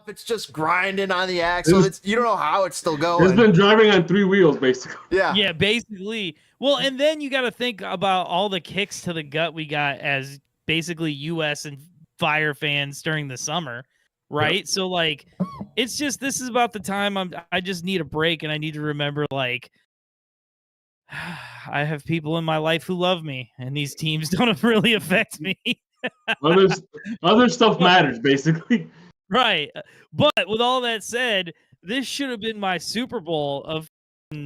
up. It's just grinding on the axle. You don't know how it's still going. It's been driving on 3 wheels, basically. Yeah, basically. Well, and then you got to think about all the kicks to the gut we got as basically US and Fire fans during the summer, right? Yep. So like, it's just, this is about the time I just need a break, and I need to remember, like, I have people in my life who love me, and these teams don't really affect me. Other stuff matters, basically. Right. But with all that said, this should have been my Super Bowl of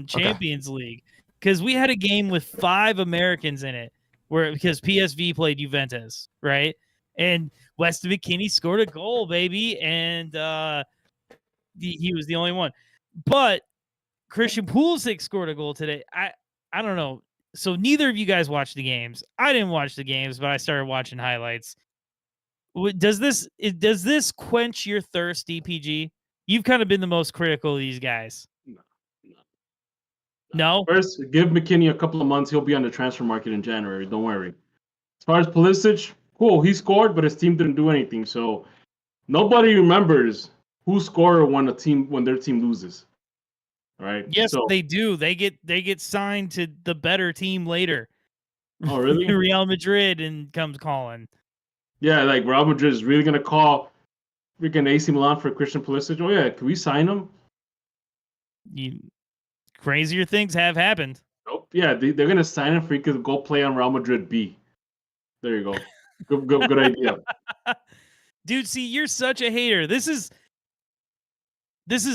Champions League, because we had a game with 5 Americans in it, because PSV played Juventus, right? And Weston McKennie scored a goal, baby, and he was the only one. But Christian Pulisic scored a goal today. I don't know. So neither of you guys watched the games. I didn't watch the games, but I started watching highlights. Does this quench your thirst, DPG? You've kind of been the most critical of these guys. No? First, give McKennie a couple of months. He'll be on the transfer market in January. Don't worry. As far as Pulisic, cool. He scored, but his team didn't do anything. So nobody remembers who scored when their team loses. All right? Yes, they do. They get signed to the better team later. Oh, really? Real Madrid and comes calling. Yeah, like Real Madrid is really gonna call freaking AC Milan for Christian Pulisic. Oh yeah, can we sign him? Crazier things have happened. Nope. Yeah, they're gonna sign him for he could go play on Real Madrid B. There you go. Good idea. Dude, see, you're such a hater. This is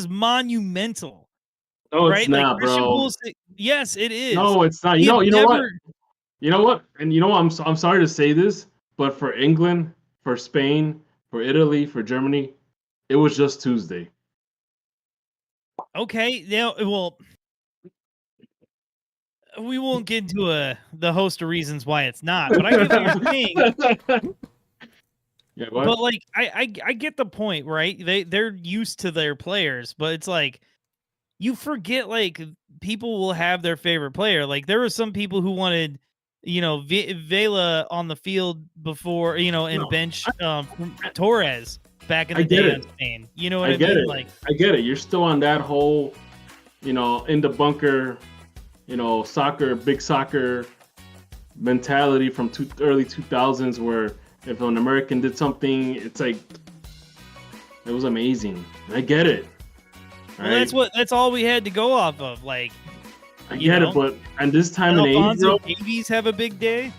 monumental. No, right? It's not, like, bro. Pulisic, yes, it is. No, it's not. You know what? You know what? And you know what? I'm sorry to say this, but for England, for Spain, for Italy, for Germany, it was just Tuesday. Okay, well, we won't get into the host of reasons why it's not, but I get what you're saying. Yeah, what? But like, I get the point, right? They're used to their players, but it's like, you forget, like, people will have their favorite player. Like, there were some people who wanted, Vela on the field before, and bench Torres back in the day in Spain. You know what I mean? Like, I get it. You're still on that whole, in the bunker, big soccer mentality from early 2000s, where if an American did something, it's like, it was amazing. I get it. Well, that's all we had to go off of. Like, I get it, but at this time and age, bro, babies have a big day.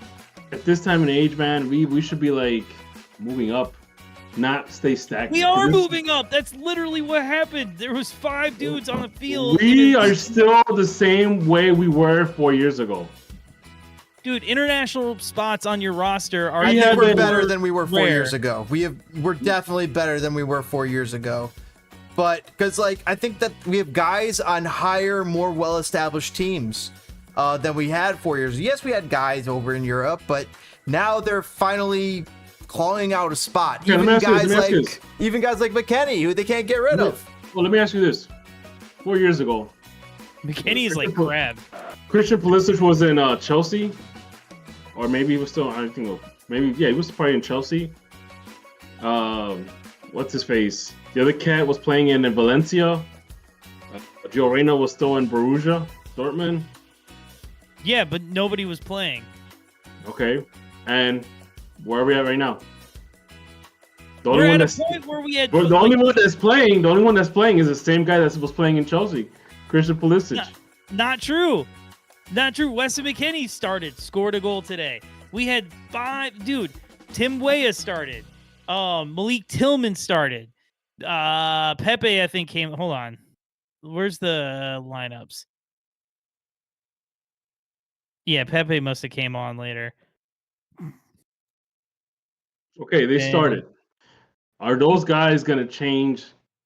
At this time and age, man, we should be like moving up, not stay stagnant. We are moving up. That's literally what happened. There was 5 dudes on the field. We are still the same way we were 4 years ago. Dude, international spots on your roster are. I think we're better than we were 4 years ago. We're definitely better than we were 4 years ago. But because, like, I think that we have guys on higher, more well-established teams than we had 4 years. Yes, we had guys over in Europe, but now they're finally clawing out a spot. Yeah, even guys like McKennie, who they can't get rid of. Well, let me ask you this: 4 years ago, McKennie is like crab. Christian Pulisic was in Chelsea, or maybe he was still. I think he was probably in Chelsea. What's his face? The other cat was playing in Valencia. Gio Reyna was still in Borussia Dortmund. Yeah, but nobody was playing. Okay, and where are we at right now? The We're only at a point where we had. The only one that's playing is the same guy that was playing in Chelsea, Christian Pulisic. Not true. Not true. Weston McKennie scored a goal today. We had 5. Dude, Tim Weah started. Malik Tillman started. Pepe, I think, came. Hold on. Where's the lineups? Yeah, Pepe must have came on later. Okay, they started. Are those guys going to change?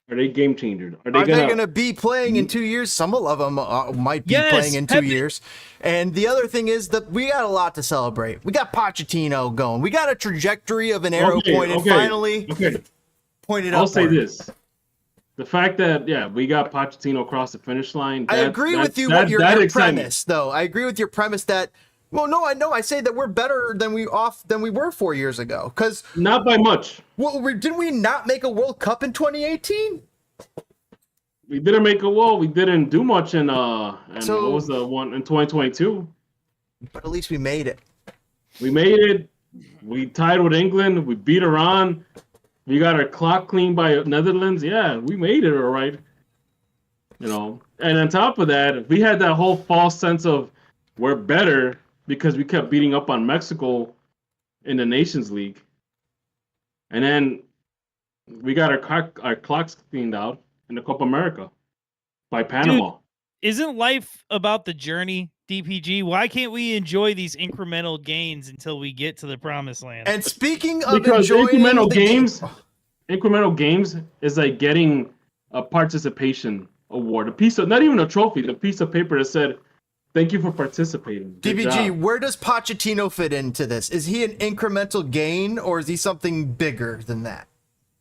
Are they game changers? Are they going to be playing in 2 years? Some of them might be playing in 2 years. And the other thing is that we got a lot to celebrate. We got Pochettino going. We got a trajectory of an arrow pointed finally. Okay. Pointed I'll say this. The fact that, we got Pochettino across the finish line. I agree with you with your premise, though. I agree with your premise that Well, no, I know. I say that we're better than we were 4 years ago. Because Not by much. well, didn't we not make a World Cup in 2018? We didn't make a wall. We didn't do much in and So- what was the one in 2022? But at least we made it. We made it. We tied with England. We beat Iran. We got our clock cleaned by Netherlands. Yeah, we made it all right. You know, and on top of that, we had that whole false sense of we're better because we kept beating up on Mexico in the Nations League, and then we got our clocks cleaned out in the Copa America by Panama. Isn't life about the journey, DPG? Why can't we enjoy these incremental gains until we get to the promised land? And speaking of Because enjoying incremental the games is like getting a participation award, a piece of, not even a trophy, the piece of paper that said, "Thank you for participating." Good DPG, job. where does Pochettino fit into this? Is he an incremental gain, or is he something bigger than that?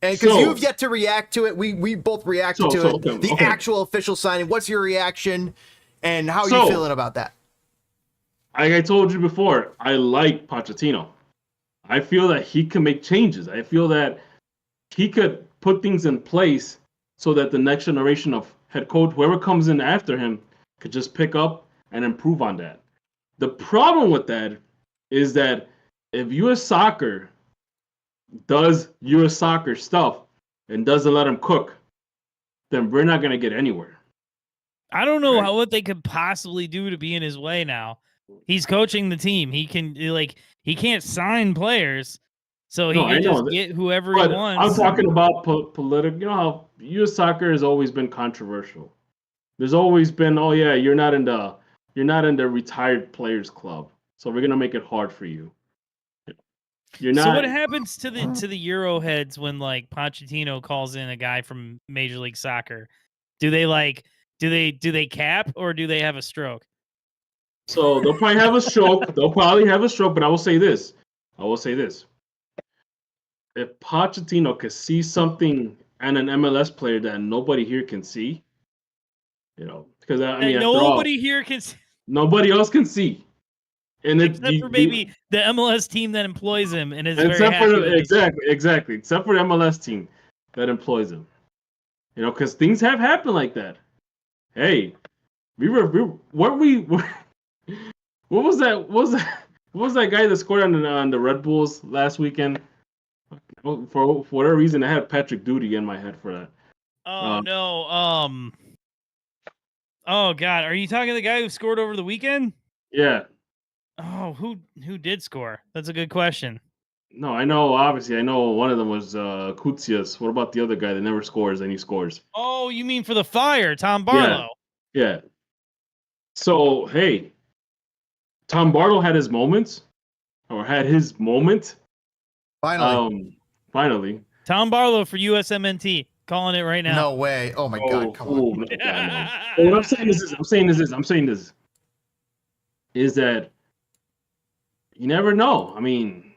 And because So- you've yet to react to it, we both reacted to it. okay, The okay. actual official signing. What's your reaction, and how are So- you feeling about that? Like I told you before, I like Pochettino. I feel that he can make changes. I feel that he could put things in place so that the next generation of head coach, whoever comes in after him, could just pick up and improve on that. The problem with that is that if U.S. Soccer does U.S. Soccer stuff and doesn't let him cook, then we're not going to get anywhere. I don't know Right. what they could possibly do to be in his way now. He's coaching the team. He can't sign players, so he No, I can know just that. get whoever But he I'm wants. talking about political. You know how U.S. soccer has always been controversial. There's always been, oh yeah, you're not in the retired players club, so we're gonna make it hard for you. You're not. So what happens to the Euro heads when like Pochettino calls in a guy from Major League Soccer? Do they cap or do they have a stroke? So they'll probably have a stroke. But I will say this. If Pochettino could see something in an MLS player that nobody here can see, because I mean, And after all, nobody here can, nobody else can see. And except for maybe the MLS team that employs him and is very except happy for with his- exactly, except for the MLS team that employs him. Because things have happened like that. Hey, weren't we? What was that? What was that guy that scored on the Red Bulls last weekend? For whatever reason, I had Patrick Doody in my head for that. Oh no. Oh God, are you talking the guy who scored over the weekend? Yeah. Oh, who did score? That's a good question. No, I know. Obviously, I know one of them was Koutsias. What about the other guy that never scores and he scores? Oh, you mean for the Fire, Tom Barlow? Yeah. So hey, Tom Barlow had his moments, or had his moment. Finally. Tom Barlow for USMNT. Calling it right now. No way. Oh my God. Come on. No, God, no. But what I'm saying is that you never know. I mean,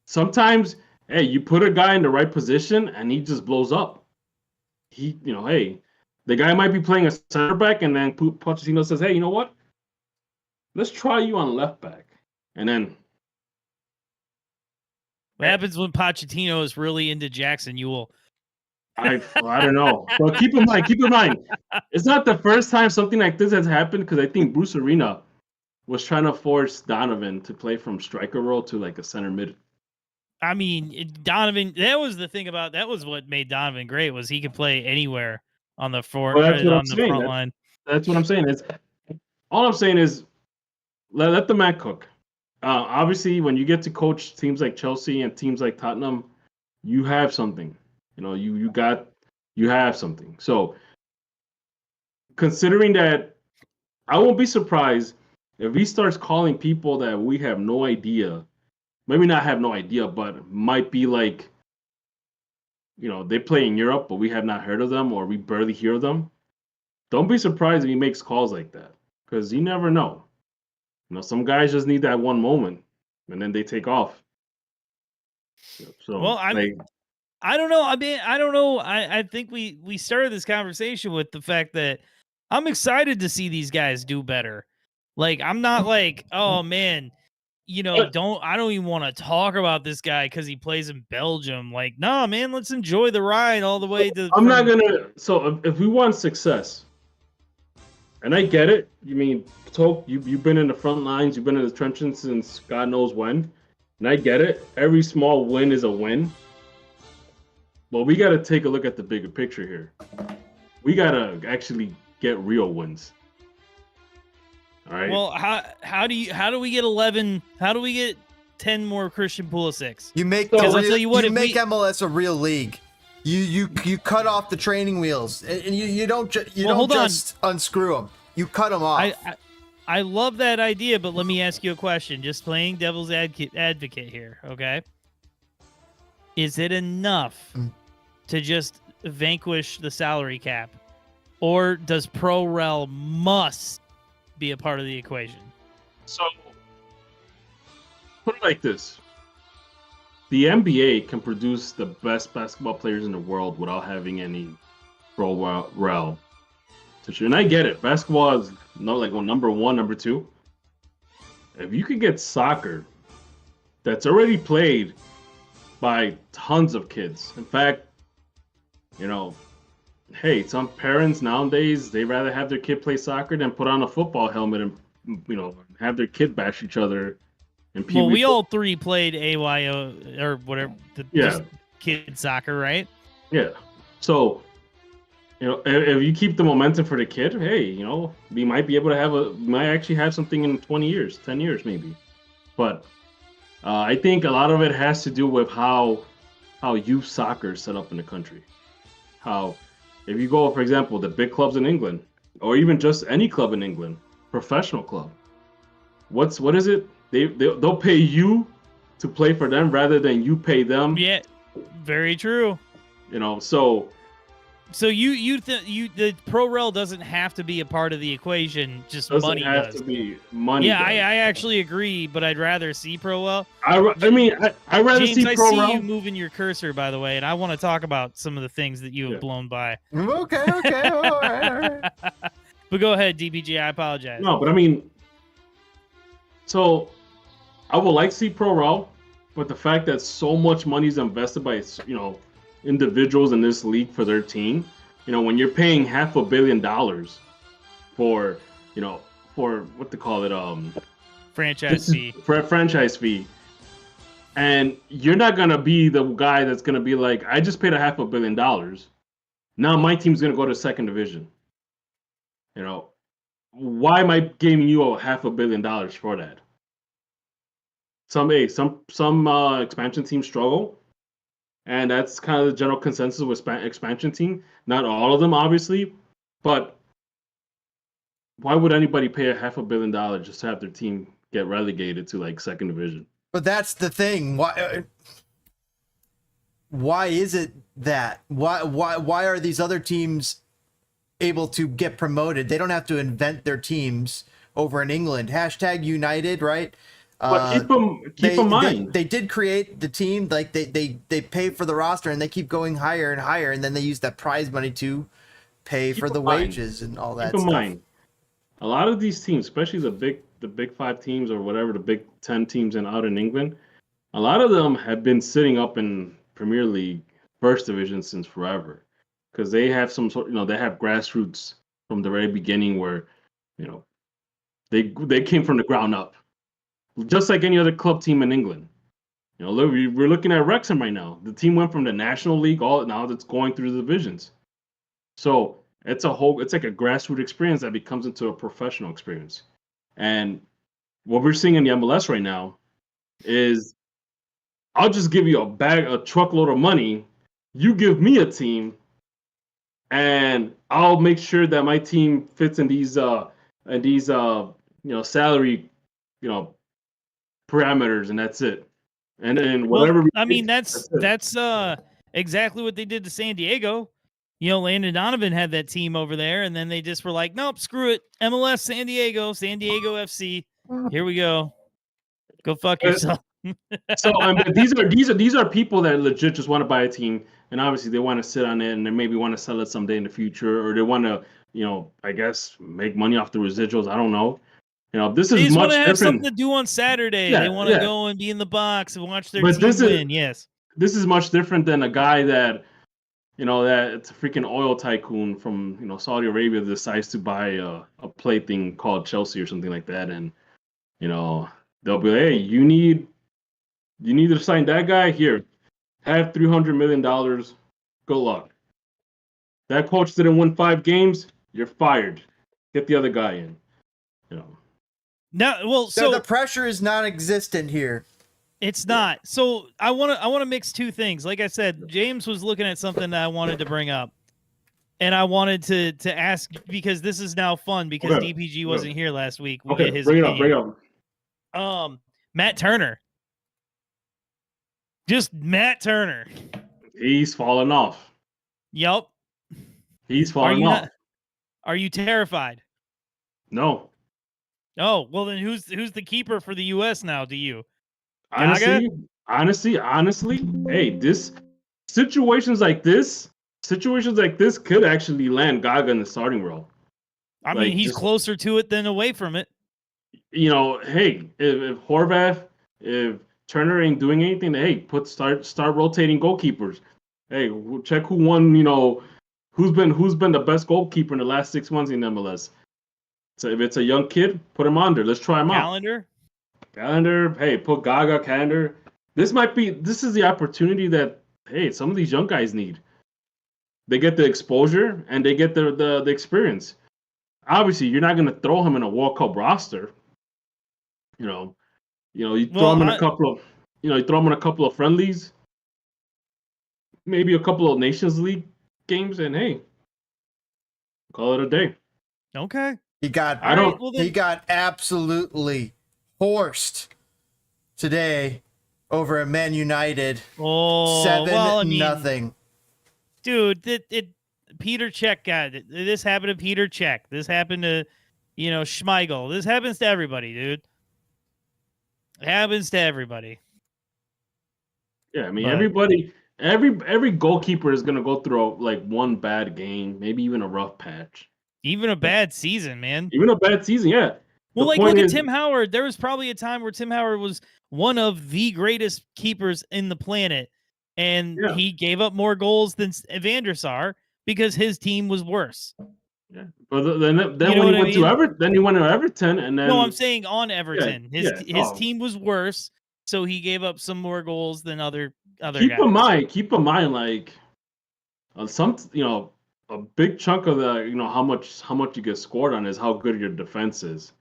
sometimes, hey, you put a guy in the right position and he just blows up. Hey, the guy might be playing a center back, and then Pochettino says, hey, you know what? Let's try you on left back. And then What happens when Pochettino is really into Jackson Ewell? I don't know. But keep in mind, it's not the first time something like this has happened, because I think Bruce Arena was trying to force Donovan to play from striker role to like a center mid. I mean, Donovan, that was the thing about that was what made Donovan great, was he could play anywhere on the front line. That's what I'm saying. All I'm saying is let the man cook. Obviously, when you get to coach teams like Chelsea and teams like Tottenham, you have something. You have something. So, considering that, I won't be surprised if he starts calling people that we have no idea, maybe not have no idea, but might be like, they play in Europe, but we have not heard of them, or we barely hear them. Don't be surprised if he makes calls like that, because you never know. Some guys just need that one moment, and then they take off. So, well, I don't know. I mean, I don't know. I think we started this conversation with the fact that I'm excited to see these guys do better. Like, I'm not like, oh man, I don't even want to talk about this guy because he plays in Belgium. Like, nah, man, let's enjoy the ride all the way to. I'm not gonna. So if we want success, and I get it. You mean, Toke, you've been in the front lines, you've been in the trenches since God knows when, and I get it. Every small win is a win. But we got to take a look at the bigger picture here. We got to actually get real wins. All right. Well, how do we get 11? How do we get 10 more Christian Pulisics? You make I'll tell you what, MLS a real league. You cut off the training wheels, and you don't just unscrew them. You cut them off. I love that idea, but let me ask you a question. Just playing devil's advocate here, okay? Is it enough to just vanquish the salary cap, or does Pro Rel must be a part of the equation? So, put it like this. The NBA can produce the best basketball players in the world without having any Pro Rel. And I get it. Basketball is not like number one, number two. If you could get soccer that's already played by tons of kids. In fact, hey, some parents nowadays, they rather have their kid play soccer than put on a football helmet and, have their kid bash each other. And well, we all three played AYO or whatever, just kid soccer, right? Yeah. So, if you keep the momentum for the kid, hey, we might be able to might actually have something in 20 years, 10 years maybe. But I think a lot of it has to do with how youth soccer is set up in the country. How, if you go, for example, the big clubs in England, or even just any club in England, professional club, what is it? They'll pay you to play for them rather than you pay them. Yeah, very true. So the Pro Rel doesn't have to be a part of the equation. Just money does. Doesn't have to be money. Yeah, I actually agree, but I'd rather see Pro Rel. I rather James, see Pro Rel. I see you moving your cursor, by the way, and I want to talk about some of the things that you have blown by. Okay, all right. But go ahead, DPG. I apologize. No, but so I would like to see Pro Rel, but the fact that so much money is invested by individuals in this league for their team, when you're paying $500 million for what they call it, franchise fee, for a franchise fee, and you're not gonna be the guy that's gonna be like, I just paid $500 million, now my team's gonna go to second division. Why am I giving you $500 million for that? Some expansion teams struggle. And that's kind of the general consensus with expansion team. Not all of them, obviously, but why would anybody pay $500 million just to have their team get relegated to like second division? But that's the thing. Why is it that? Why are these other teams able to get promoted? They don't have to invent their teams over in England. #United, right? But keep in mind, they did create the team. Like they pay for the roster and they keep going higher and higher, and then they use that prize money to pay for the wages and all that. Keep in mind, a lot of these teams, especially the big 5 teams or whatever, the big 10 teams out in England, a lot of them have been sitting up in Premier League first division since forever, because they have some sort, they have grassroots from the very beginning where, they came from the ground up. Just like any other club team in England. We're looking at Wrexham right now. The team went from the National League now that's going through the divisions. So it's like a grassroots experience that becomes into a professional experience. And what we're seeing in the MLS right now is, I'll just give you a truckload of money. You give me a team, and I'll make sure that my team fits in these salary, parameters, and that's it. And then whatever. That's exactly what they did to San Diego. Landon Donovan had that team over there, and then they just were like, nope, screw it. MLS San Diego FC. Here we go. Go fuck yourself. So these are people that legit just want to buy a team, and obviously they want to sit on it, and they maybe want to sell it someday in the future, or they want to, I guess, make money off the residuals. I don't know. This They is just want much to have different. something to do on Saturday. Yeah, They want to go and be in the box and watch their But team this is win. Yes. this is much different than a guy that that it's a freaking oil tycoon from Saudi Arabia that decides to buy a plaything called Chelsea or something like that, and they'll be like, hey, you need to sign that guy here, have $300 million, good luck. That coach didn't win 5 games, you're fired. Get the other guy in. No, well, so the pressure is non-existent here. it's not. So I want to mix two things. Like I said, James was looking at something that I wanted to bring up, and I wanted to ask because this is now fun because Okay. DPG wasn't here last week. We Okay, get his bring opinion. it up. Matt Turner. Just Matt Turner. He's fallen off. Yep. He's fallen off. Are you terrified? No. Oh, well then who's the keeper for the US now, do you? Honestly, hey, situations like this could actually land Gaga in the starting role. I mean, he's closer to it than away from it. Hey, if Horvath, if Turner ain't doing anything, hey, start rotating goalkeepers. Hey, check who won, who's been the best goalkeeper in the last 6 months in MLS. So if it's a young kid, put him on there. Let's try him out. Calendar, hey, put Gaga, Calendar. This is the opportunity that, hey, some of these young guys need. They get the exposure and they get the experience. Obviously, you're not going to throw him in a World Cup roster. You throw him in a couple of friendlies, maybe a couple of Nations League games, and hey, call it a day. Okay. He got absolutely horsed today over at Man United. 7-0. Dude, Peter Cech got it. This happened to Peter Cech. This happened to, Schmeichel. This happens to everybody, dude. It happens to everybody. Yeah, I mean, everybody, every goalkeeper is gonna go through one bad game, maybe even a rough patch. Even a bad season, man. Even a bad season, yeah. Well, look at Tim Howard. There was probably a time where Tim Howard was one of the greatest keepers in the planet, and he gave up more goals than Van der Sar because his team was worse. Yeah, but then when he went to Everton, and then I'm saying on Everton, his team was worse, so he gave up some more goals than other guys. Keep in mind, a big chunk of the, how much you get scored on is how good your defense is.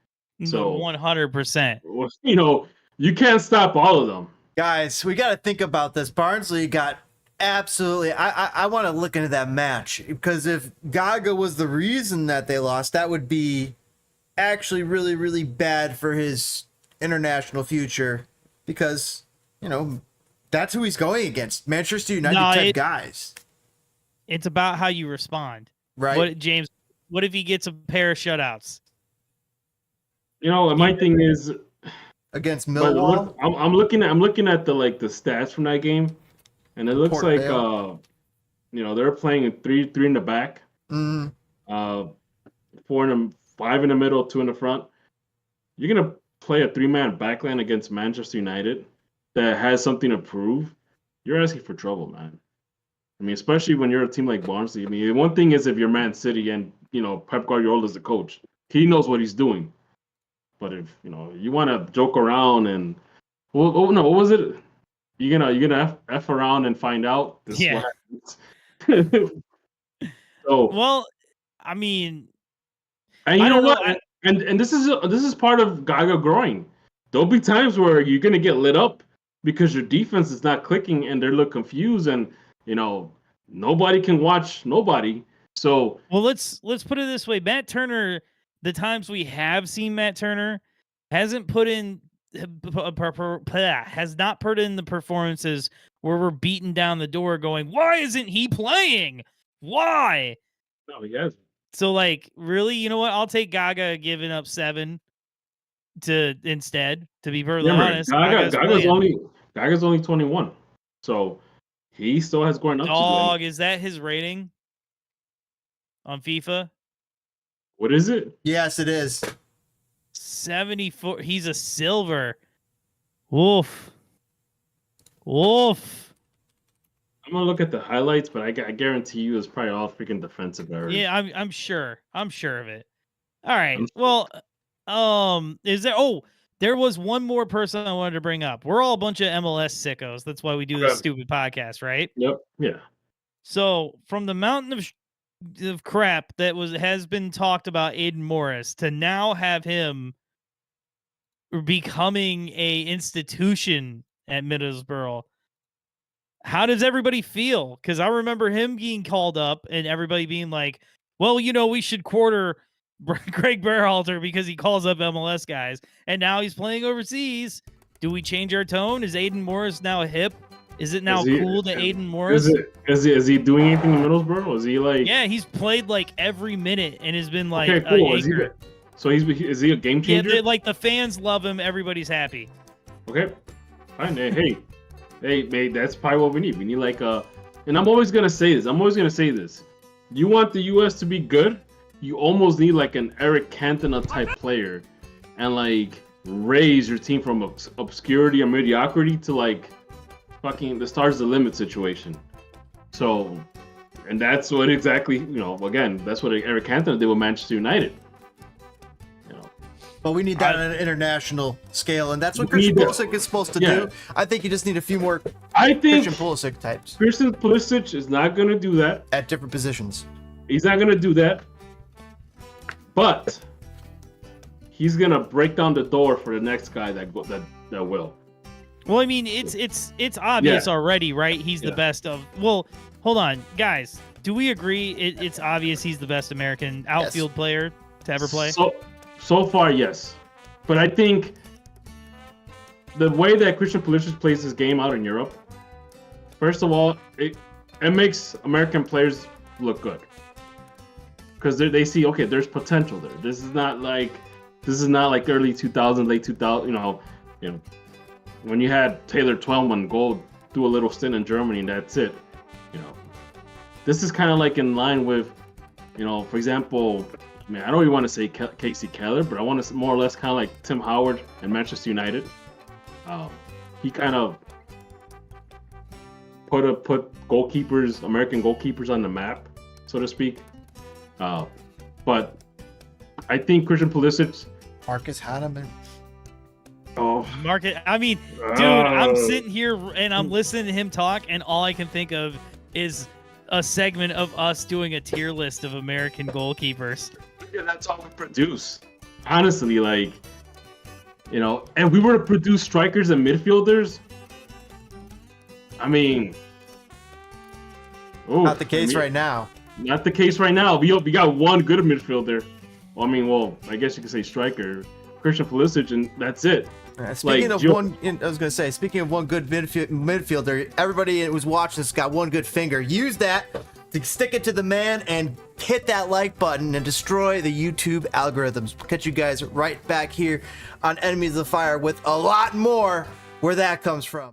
So 100%. You can't stop all of them. Guys, we got to think about this. Barnsley got absolutely. I want to look into that match because if Gaga was the reason that they lost, that would be actually really, really bad for his international future because that's who he's going against. Manchester United type guys. It's about how you respond. Right. James, what if he gets a pair of shutouts? My thing is against Millwall. I'm looking at the stats from that game, and it looks like they're playing in three in the back, 5 in the middle, 2 in the front. You're gonna play a 3-man backline against Manchester United that has something to prove. You're asking for trouble, man. I mean, especially when you're a team like Barnsley. I mean, one thing is if you're Man City and Pep Guardiola is the coach, he knows what he's doing. But if you want to joke around and what was it? You're gonna f around and find out. So well, I mean, and you know what? And this is part of Gaga growing. There'll be times where you're gonna get lit up because your defense is not clicking and they look confused and nobody can watch nobody. So let's put it this way: Matt Turner. The times we have seen Matt Turner has not put in the performances where we're beating down the door going, why isn't he playing? Why? No, he hasn't. So really, you know what? I'll take Gaga giving up 7 instead, to be perfectly honest. Gaga's only 21. So he still has going up to do. Is that his rating on FIFA? What is it? Yes, it is. 74. He's a silver. Woof. Woof. I'm gonna look at the highlights, but I guarantee you it's probably all freaking defensive errors. Yeah, I'm sure. I'm sure of it. All right. Well, is there? Oh, there was one more person I wanted to bring up. We're all a bunch of MLS sickos. That's why we do this stupid podcast, right? Yep. Yeah. So from the mountain of crap that has been talked about Aiden Morris to now have him becoming a institution at Middlesbrough. How does everybody feel? Because I remember him being called up and everybody being like, well, we should quarter Greg Berhalter because he calls up MLS guys. And now he's playing overseas. Do we change our tone? Is Aiden Morris now hip? Is it now cool to Aiden Morris? Is he doing anything in Middlesbrough? Is he like... Yeah, he's played like every minute and has been like... Okay, cool. Is he a game changer? Yeah, like the fans love him. Everybody's happy. Okay. Fine. Hey, mate, that's probably what we need. We need like a... And I'm always going to say this. You want the U.S. to be good, you almost need like an Eric Cantona type player and like raise your team from obscurity or mediocrity to like fucking the stars the limit situation. So, and that's what exactly, again, that's what Eric Cantona did with Manchester United. But we need that on an international scale, and that's what Christian Pulisic is supposed to do. I think you just need a few more Christian Pulisic types. Christian Pulisic is not going to do that. At different positions. He's not going to do that. But he's going to break down the door for the next guy that will. Well, I mean, it's obvious already, right? He's the best of... Well, hold on, guys. Do we agree it's obvious he's the best American outfield player to ever play? So far, yes. But I think the way that Christian Pulisic plays his game out in Europe, first of all, it makes American players look good. Because they see, okay, there's potential there. This is not like early 2000s, late 2000, when you had Taylor Twellman go do a little stint in Germany and that's it. This is kind of like in line with, for example, I don't even want to say Casey Keller, but I want to more or less kind of like Tim Howard and Manchester United. He kind of put goalkeepers, American goalkeepers on the map, so to speak. But I think Christian Pulisic, Marcus Hahnemann. I mean, dude, I'm sitting here and I'm listening to him talk, and all I can think of is a segment of us doing a tier list of American goalkeepers. Yeah, that's all we produce. Honestly, and we were to produce strikers and midfielders. I mean, not the case right now. Not the case right now. We got one good midfielder. I guess you could say striker, Christian Pulisic, and that's it. Speaking of one good midfielder, everybody who's watching this got one good finger. Use that to stick it to the man and hit that like button and destroy the YouTube algorithms. We'll catch you guys right back here on Enemies of the Fire with a lot more where that comes from.